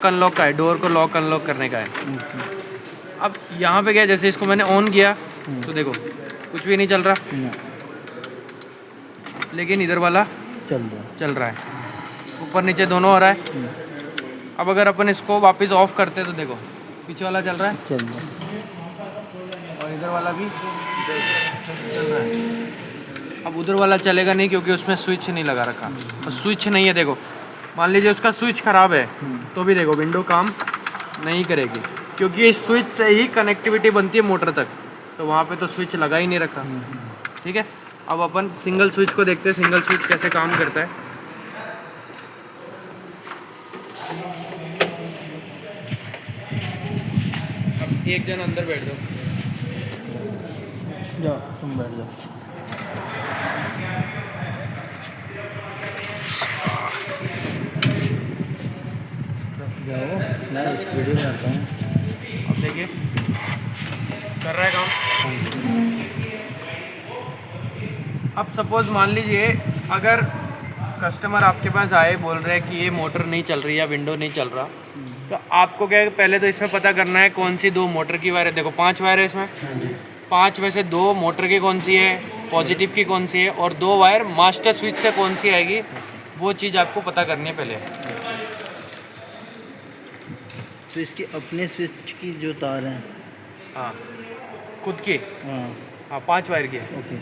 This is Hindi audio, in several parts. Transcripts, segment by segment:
अनलॉक का है, डोर को लॉक अनलॉक करने का है। अब यहाँ पे क्या है, जैसे इसको मैंने ऑन किया तो देखो कुछ भी नहीं चल रहा, लेकिन इधर वाला चल रहा है, ऊपर नीचे दोनों हो रहा है। अब अगर अपन इसको वापस ऑफ करते तो देखो पीछे वाला चल रहा है और इधर वाला भी चल रहा है। अब उधर वाला चलेगा नहीं क्योंकि उसमें स्विच नहीं लगा रखा, और स्विच नहीं है। देखो मान लीजिए उसका स्विच ख़राब है तो भी देखो विंडो काम नहीं करेगी, क्योंकि इस स्विच से ही कनेक्टिविटी बनती है मोटर तक, तो वहाँ पे तो स्विच लगा ही नहीं रखा। ठीक है, अब अपन सिंगल स्विच को देखते हैं, सिंगल स्विच कैसे काम करता है। अब एक जन अंदर बैठ जाओ, तुम बैठ जाओ। जाओ, मैं इस वीडियो में आता हूँ। अब देखिए कर रहा है काम। अब सपोज़ मान लीजिए अगर कस्टमर आपके पास आए, बोल रहे हैं कि ये मोटर नहीं चल रही या विंडो नहीं चल रहा, तो आपको क्या है, पहले तो इसमें पता करना है कौन सी दो मोटर की वायर है। देखो 5 वायर है इसमें, 5 में से 2 मोटर की कौन सी है, पॉजिटिव की कौन सी है, और 2 वायर मास्टर स्विच से कौन सी आएगी, वो चीज़ आपको पता करनी है पहले। तो इसके अपने स्विच की जो तार हैं, हाँ खुद की, हाँ हाँ 5 वायर की है। ओके,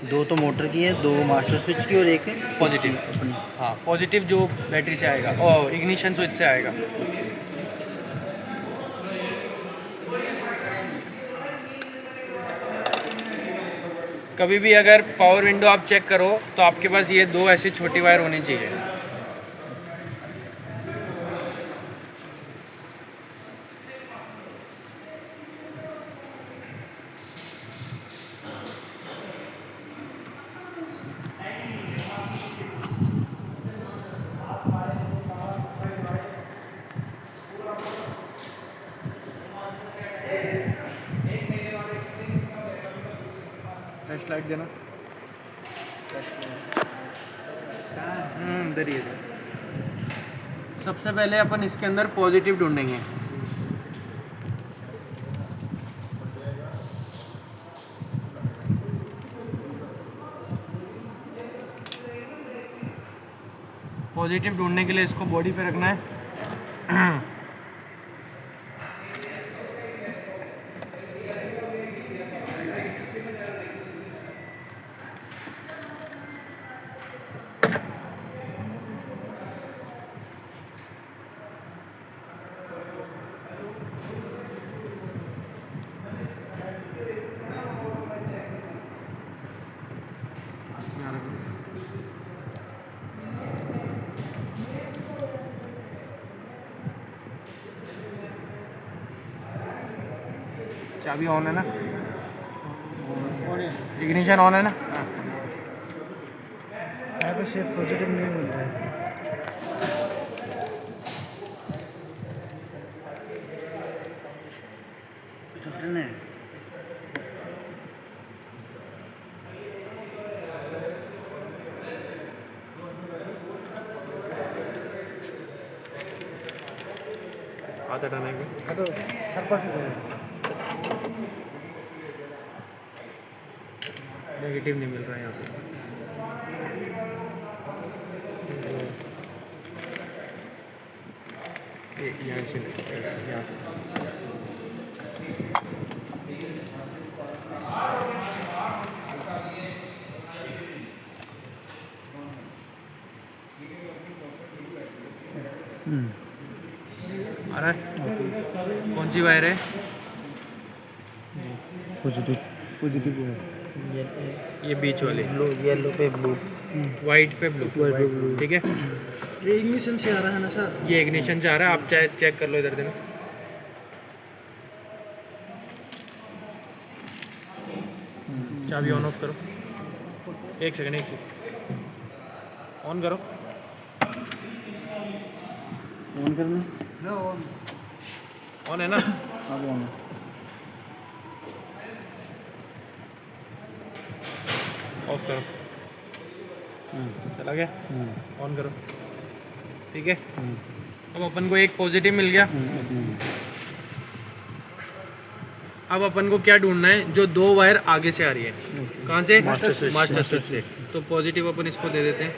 2 तो मोटर की है, 2 मास्टर स्विच की और एक पॉजिटिव अपनी। हाँ, पॉजिटिव जो बैटरी से आएगा और इग्निशन स्विच से आएगा। कभी भी अगर पावर विंडो आप चेक करो तो आपके पास ये 2 ऐसी छोटी वायर होनी चाहिए। फ्लैश लाइट देना, इधर ही है। सबसे पहले अपन इसके अंदर पॉजिटिव ढूंढेंगे। पॉजिटिव ढूंढने के लिए इसको बॉडी पे रखना है। चाबी ऑन है ना, इग्निशन ऑन है ना। यहाँ पे सिर्फ पॉजिटिव नहीं मिल रहा है। हाथ हटाने के तो सर पर नेगेटिव नहीं मिल रहा है यहाँ पे। यहाँ से यहाँ पे। आ रहा है, कौन सी वायर है? पॉजिटिव ये बीच वाली, ब्लू, येलो पे ब्लू, वाइट पे ब्लू। ठीक है, ये इग्निशन से आ रहा है ना सर? ये इग्निशन से आ रहा है। आप चेक कर लो इधर देना। चाबी ऑन ऑफ करो, एक सेकंड ऑन करो। ऑन करना, ऑन है ना? अब ऑन। ऑफ करो, चला गया। ऑन करो, ठीक है। अब अपन को एक पॉजिटिव मिल गया। अब अपन को क्या ढूंढना है, जो दो वायर आगे से आ रही है। कहाँ से? मास्टर स्विच से। तो पॉजिटिव अपन इसको दे देते हैं।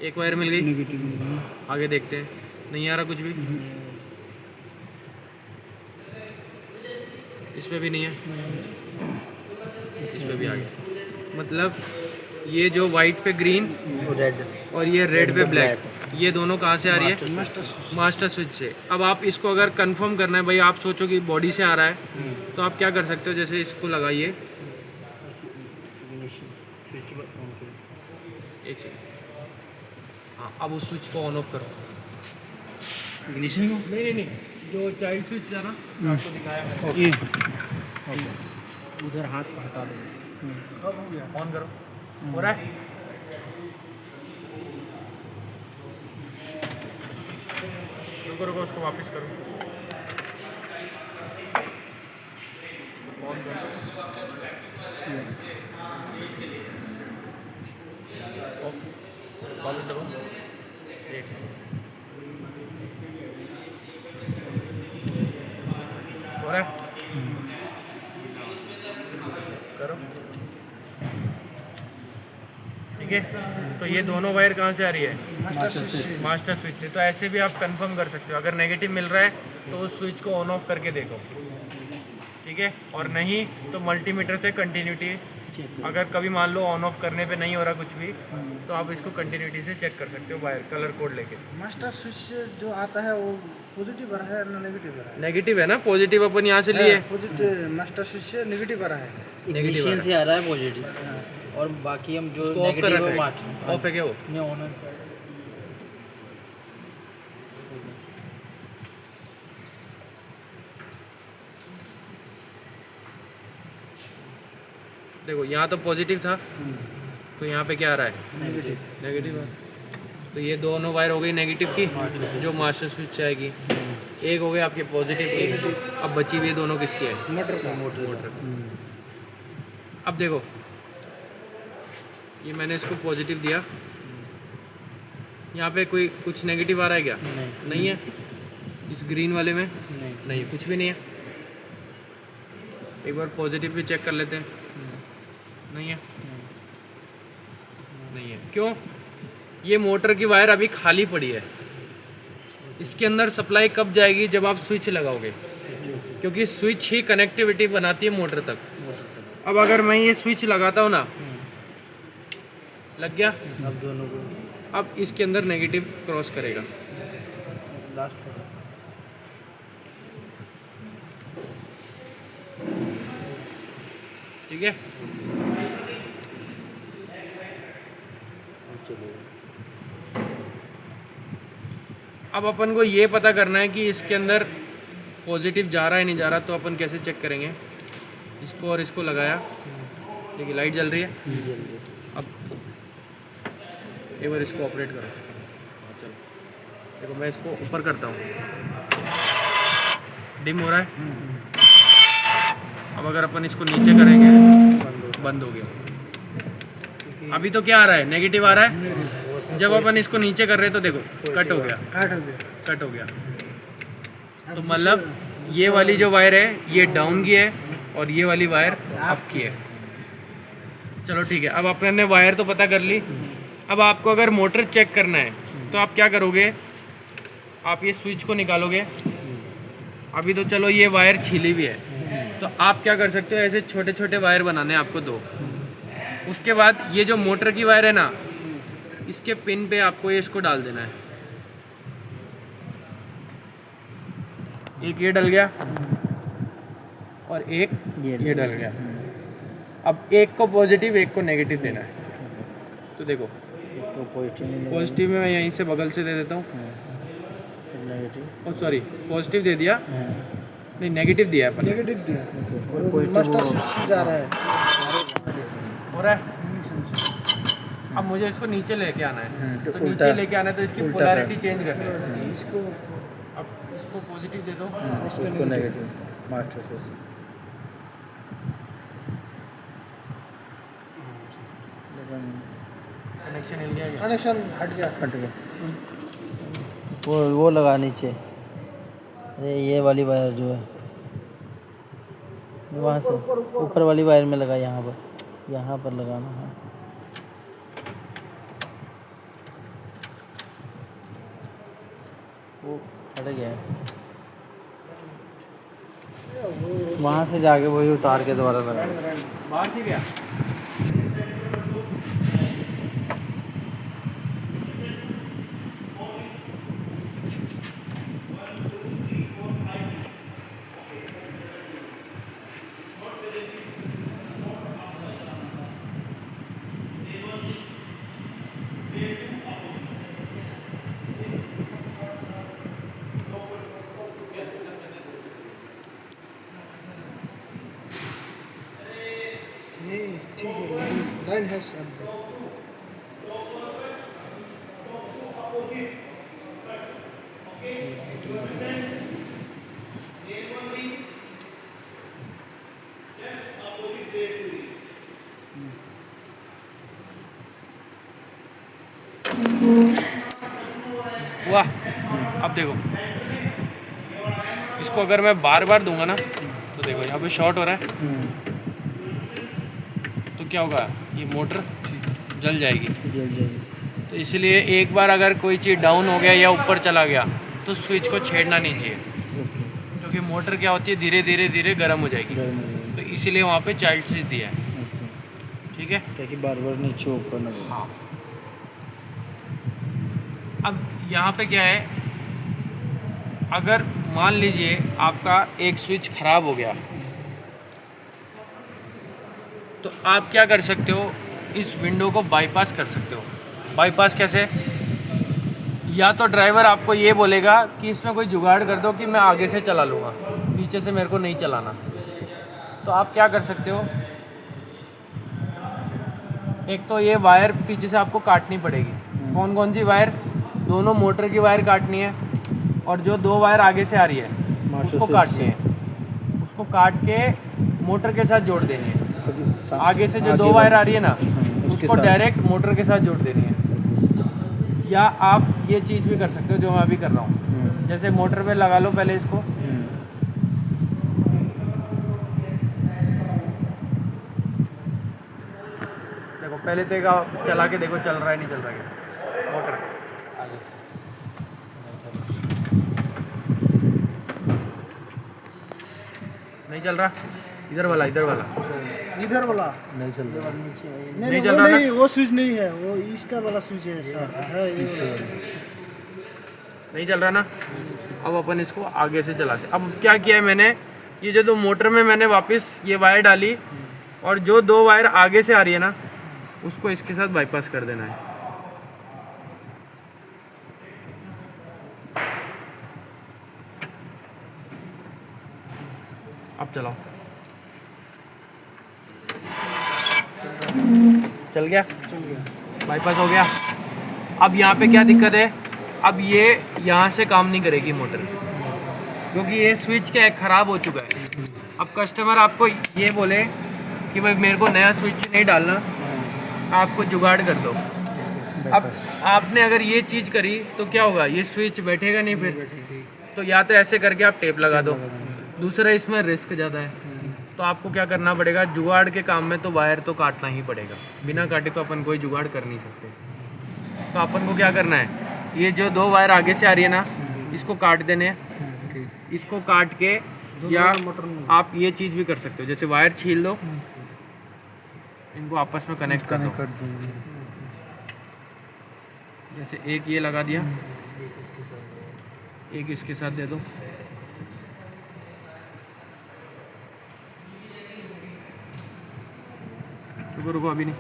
एक वायर मिल गई। नेगेटिव आगे देखते हैं, नहीं आ रहा कुछ भी। इसमें भी नहीं है, इसमें भी आ गया। मतलब ये जो वाइट पे ग्रीन रेड और ये रेड पे ब्लैक, ये दोनों कहाँ से आ रही है? मास्टर स्विच से। अब आप इसको अगर कंफर्म करना है, भाई आप सोचो कि बॉडी से आ रहा है, तो आप क्या कर सकते हो, जैसे इसको लगाइए। एक सेकंड, हाँ अब उस स्विच को ऑन ऑफ करो। इग्निशन को नहीं नहीं नहीं, जो चाइल्ड स्विच था ना, आपको दिखाया मैंने, ये उधर हाथ हटा दो। ऑन करो। हो रहा है? रुको रुको, उसको वापस करो। ऑन करो। ऑफ। बाजू दबो। एक सेकंड। हो रहा है? करो। ठीक है, तो ये दोनों वायर कहाँ से आ रही है? मास्टर स्विच से। तो ऐसे भी आप कंफर्म कर सकते हो। अगर नेगेटिव मिल रहा है तो उस स्विच को ऑन ऑफ करके देखो, ठीक है। और नहीं तो मल्टीमीटर से कंटिन्यूटी, अगर कभी मान लो ऑन ऑफ करने पे नहीं हो रहा कुछ भी, तो आप इसको कंटिन्यूटी से चेक कर सकते हो वायर कलर कोड लेके। मास्टर स्विच से जो आता है वो पॉजिटिव आ रहा है ना नेगेटिव आ रहा है? नेगेटिव है ना, पॉजिटिव अपन यहाँ से लिए। पॉजिटिव मास्टर स्विच से नेगेटिव आ रहा है। इग्निशन से आ रहा है पॉजिटिव, और बाकी हम जो उसको ऑफ कर नेगेटिव रखा है। मास्टर ऑफ है क्या वो? नहीं ऑन है। देखो यहाँ तो पॉजिटिव था, तो यहाँ पे क्या आ रहा है? नेगेटिव। नेगेटिव है। तो ये दोनों वायर हो गई नेगेटिव की, जो मास्टर स्विच से आएगी। एक हो गई आपके पॉजिटिव की। अब बची हुई दोनों किसकी है? मोटर का। मोटर। अब देखो, ये मैंने इसको पॉजिटिव दिया, यहाँ पे कोई कुछ नेगेटिव आ रहा है क्या? नहीं है। इस ग्रीन वाले में नहीं, कुछ भी नहीं है। एक बार पॉजिटिव भी चेक कर लेते हैं। नहीं है, नहीं है। क्यों? ये मोटर की वायर अभी खाली पड़ी है। इसके अंदर सप्लाई कब जाएगी? जब आप स्विच लगाओगे, क्योंकि स्विच ही कनेक्टिविटी बनाती है मोटर तक। अब अगर मैं ये स्विच लगाता हूँ ना, लग गया, अब दोनों को अब इसके अंदर नेगेटिव क्रॉस करेगा। लास्ट ठीक है, चलेगा। अब अपन को ये पता करना है कि इसके अंदर पॉजिटिव जा रहा है नहीं जा रहा। तो अपन कैसे चेक करेंगे? इसको और इसको लगाया, देखिए लाइट जल रही है। अब एक बार इसको ऑपरेट करो। चलो देखो, मैं इसको ऊपर करता हूँ, डिम हो रहा है। अब अगर अपन इसको नीचे करेंगे, बंद हो गया। अभी तो क्या आ रहा है? नेगेटिव आ रहा है। जब अपन इसको नीचे कर रहे हैं तो देखो कट हो गया, कट हो गया। तो मतलब ये वाली जो वायर है ये डाउन की है और ये वाली वायर अप की है। चलो ठीक है, अब अपने ने वायर तो पता कर ली। अब आपको अगर मोटर चेक करना है तो आप क्या करोगे? आप ये स्विच को निकालोगे। अभी तो चलो ये वायर छिली हुई है, तो आप क्या कर सकते हो? ऐसे छोटे छोटे वायर बनाने हैं आपको दो। उसके बाद ये जो मोटर की वायर है ना, इसके पिन पे आपको ये इसको डाल देना है। एक ये डल गया और एक ये डल गया। अब एक को पॉजिटिव एक को नेगेटिव देना है। तो देखो तो पॉजिटिव पॉजिटिव में मैं यहीं से बगल से दे देता हूँ। नेगेटिव ओ सॉरी, पॉजिटिव दे दिया, नहीं नेगेटिव दिया है अपन। नेगेटिव दिया और मास्टर स्विच से जा रहा है। हो रहा है। अब मुझे इसको नीचे लेके आना है, तो उल्टा- नीचे लेके आना है तो इसकी उल्टा पोलैरिटी चेंज करनी है। इसको अब इसको पॉजिटिव दे दो, उसको negative master switch connection connection हिल गया क्या? कनेक्शन हट गया। हट गया। वो लगा नीचे। अरे ये वाली वायर जो है वहाँ से ऊपर वाली वायर में लगा, यहाँ पर लगाना है। वो हट गया है। वहाँ से जाके वही उतार के दोबारा लगा। बाहर से गया। नहीं ठीक है, लाइन है सब। हुआ। अब देखो इसको अगर मैं बार बार दूंगा ना तो देखो यहाँ पे शॉर्ट हो रहा है, तो क्या होगा, ये मोटर जल जाएगी। जल जाएगी। तो इसलिए एक बार अगर कोई चीज़ डाउन हो गया या ऊपर चला गया तो स्विच को छेड़ना नहीं चाहिए, ओके। क्योंकि मोटर क्या होती है धीरे धीरे धीरे गर्म हो जाएगी। गर्म हो जाएगी। तो इसीलिए वहाँ पे चाइल्ड स्विच दिया है। ओके। ठीक है। ताकि बार बार नीचे ऊपर ना जाए। हाँ। अब यहाँ पे क्या है, अगर मान लीजिए आपका एक स्विच खराब हो गया तो आप क्या कर सकते हो, इस विंडो को बाईपास कर सकते हो। बाईपास कैसे? या तो ड्राइवर आपको ये बोलेगा कि इसमें कोई जुगाड़ कर दो कि मैं आगे से चला लूँगा, पीछे से मेरे को नहीं चलाना। तो आप क्या कर सकते हो, एक तो ये वायर पीछे से आपको काटनी पड़ेगी। कौन कौन सी वायर? दोनों मोटर की वायर काटनी है, और जो दो वायर आगे से आ रही है उसको काटनी है। उसको काट के मोटर के साथ जोड़ देनी है। आगे से जो दो वायर आ रही है ना उसको डायरेक्ट मोटर के साथ जोड़ देनी है। या आप ये चीज़ भी कर सकते हो जो मैं अभी कर रहा हूँ, जैसे मोटर पे लगा लो पहले इसको। देखो पहले तो एक आप चला के देखो चल रहा है नहीं चल रहा है मोटर। आगे से नहीं चल रहा। इधर वाला इधर वाला नहीं चल रहा। नहीं चल रहा ना? वो स्विच नहीं है, वो इसका वाला स्विच है सर, है ये वाला। नहीं चल रहा ना? अब अपन इसको आगे से चलाते। अब क्या किया है मैंने, ये जो दो मोटर में मैंने वापस ये वायर डाली, और जो दो वायर आगे से आ रही है ना उसको इसके साथ बाईपास कर देना है। अब चलाओ। चल गया? बाईपास हो गया। अब यहाँ पे क्या दिक्कत है, अब ये यहाँ से काम नहीं करेगी मोटर, क्योंकि ये स्विच क्या है ख़राब हो चुका है। अब कस्टमर आपको ये बोले कि भाई मेरे को नया स्विच नहीं डालना, आपको जुगाड़ कर दो। अब आपने अगर ये चीज़ करी तो क्या होगा, ये स्विच बैठेगा नहीं फिर। तो या तो ऐसे करके आप टेप लगा दो, दूसरा इसमें रिस्क ज़्यादा है। तो आपको क्या करना पड़ेगा, जुगाड़ के काम में तो वायर तो काटना ही पड़ेगा, बिना काटे तो अपन कोई जुगाड़ कर नहीं सकते। तो अपन को क्या करना है, ये जो दो वायर आगे से आ रही है ना इसको काट देने हैं। इसको काट के या आप ये चीज़ भी कर सकते हो, जैसे वायर छील दो, इनको आपस में कनेक्ट कर दो। जैसे एक ये लगा दिया, एक इसके साथ दे दो। रुको रुको अभी नहीं।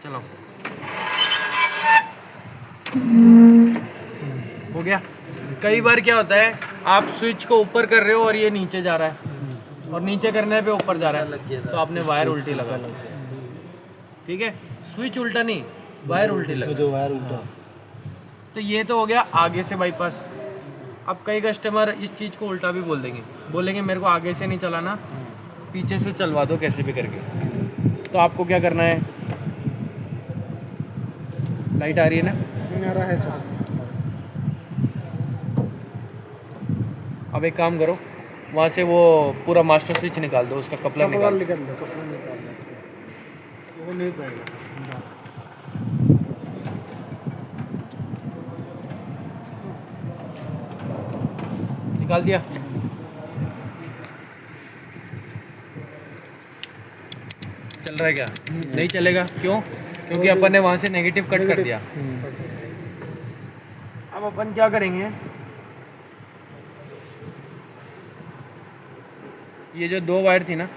चलो हो गया। कई बार क्या होता है, आप स्विच को ऊपर कर रहे हो और ये नीचे जा रहा है, और नीचे करने पे ऊपर जा रहा लग गया है था। तो आपने वायर उल्टी लगा ली। ठीक है, स्विच उल्टा नहीं, वायर उल्टी लगा। जो वायर उल्टा। तो ये तो हो गया आगे से बाईपास। अब कई कस्टमर इस चीज़ को उल्टा भी बोल देंगे, बोलेंगे मेरे को आगे से नहीं चलाना, पीछे से चलवा दो कैसे भी करके। तो आपको क्या करना है, लाइट आ रही है ना, आ रहा है सर। अब एक काम करो, वहाँ से वो पूरा मास्टर स्विच निकाल दो, उसका कपलर कपड़ा निकाल। निकाल दो, कपड़ा निकाल दो इसको। वो नहीं पाएगा। निकाल दिया। चल रहा है क्या? नहीं चलेगा, क्यों? क्योंकि अपन ने वहाँ से नेगेटिव कट कर दिया। अब अपन क्या करेंगे, ये जो दो वायर थी ना,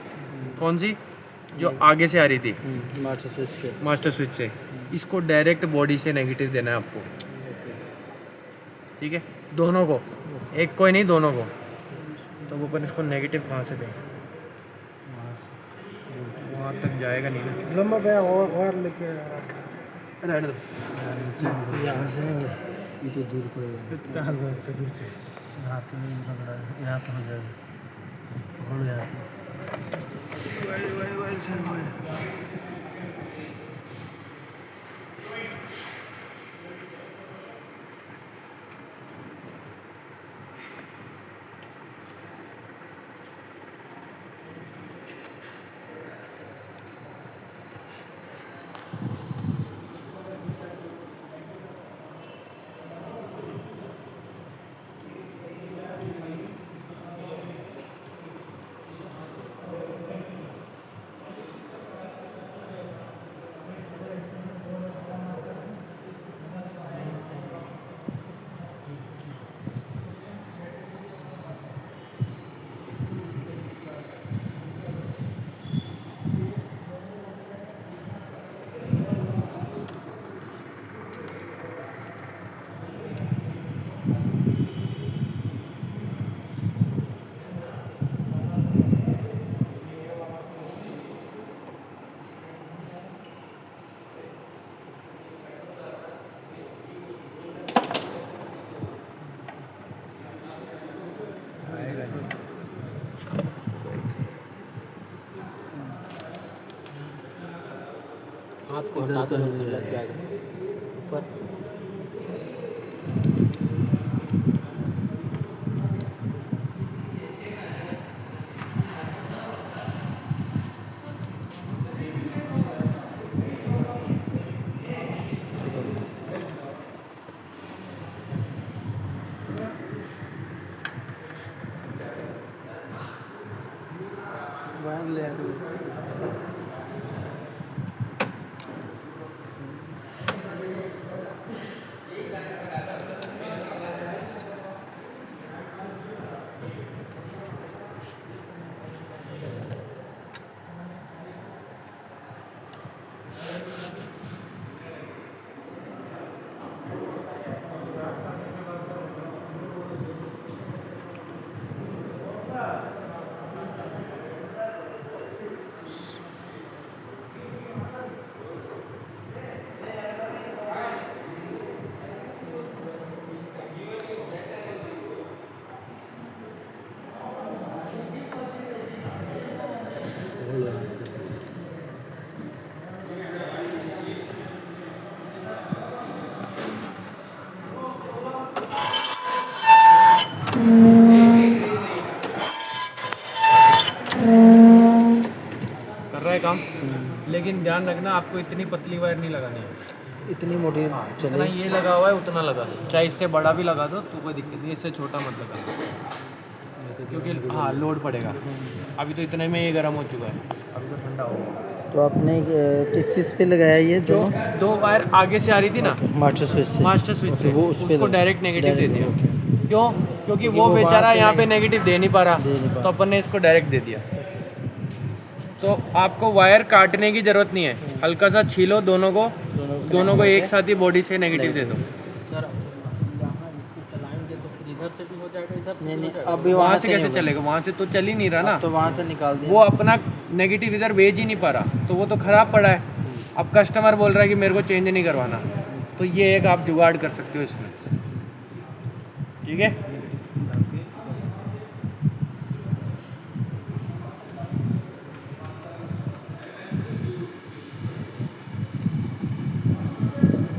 कौन सी, जो आगे से आ रही थी मास्टर स्विच से। मास्टर स्विच से, इसको डायरेक्ट बॉडी से नेगेटिव देना है आपको। ठीक है, दोनों को, एक को ही नहीं, दोनों को। तो वो अपन इसको नेगेटिव कहाँ से दें, वहाँ तक जाएगा नहीं ना। लंबा भैया और लेके रहने दो। यहाँ से नहीं, ये तो दूर पड़ेगा। कहाँ दूर से हाथ में रगड़ा है, यहाँ पर हो जाएगा, पकड़ जाएगा। हाथ को हटा दो, लग जाएगा ऊपर। वायर ले आए। कर रहा है काम, लेकिन ध्यान रखना आपको इतनी पतली वायर नहीं लगानी है। इतनी मोटी जितना चले। ये लगा हुआ है उतना लगा दो, चाहे इससे बड़ा भी लगा दो तो कोई दिक्कत नहीं, इससे छोटा मत लगा दो, क्योंकि हाँ लोड पड़ेगा। अभी तो इतने में ये गर्म हो चुका है, अभी तो ठंडा होगा। तो आपने किस किस पे लगाया ये जो दोनों? दो वायर आगे से आ रही थी ना मास्टर स्विच से। मास्टर स्विच से, वो उस पे उसको लगा- डायरेक्ट नेगेटिव दे दिया। डायरेक्ट, क्यों? क्योंकि वो वो वहाँ बेचारा से यहाँ पे नहीं- नेगेटिव दे नहीं पा दे नहीं रहा, पा तो अपन ने इसको डायरेक्ट दे दिया। तो आपको वायर काटने की ज़रूरत नहीं है, हल्का सा छीलो दोनों को एक साथ ही बॉडी से नेगेटिव दे दो। सर यहाँ इसको चलाएंगे तो फिर इधर इधर से भी हो जाएगा, इधर से नहीं भी नहीं हो जाएगा। अभी वहाँ वहाँ से नहीं कैसे होगा। चलेगा? वहाँ से तो चल ही नहीं रहा ना, तो वहाँ से निकाल दिया। वो अपना नेगेटिव इधर भेज ही नहीं पा रहा, तो वो तो ख़राब पड़ा है। अब कस्टमर बोल रहा है कि मेरे को चेंज नहीं करवाना, तो ये एक आप जुगाड़ कर सकते हो इसमें, ठीक है।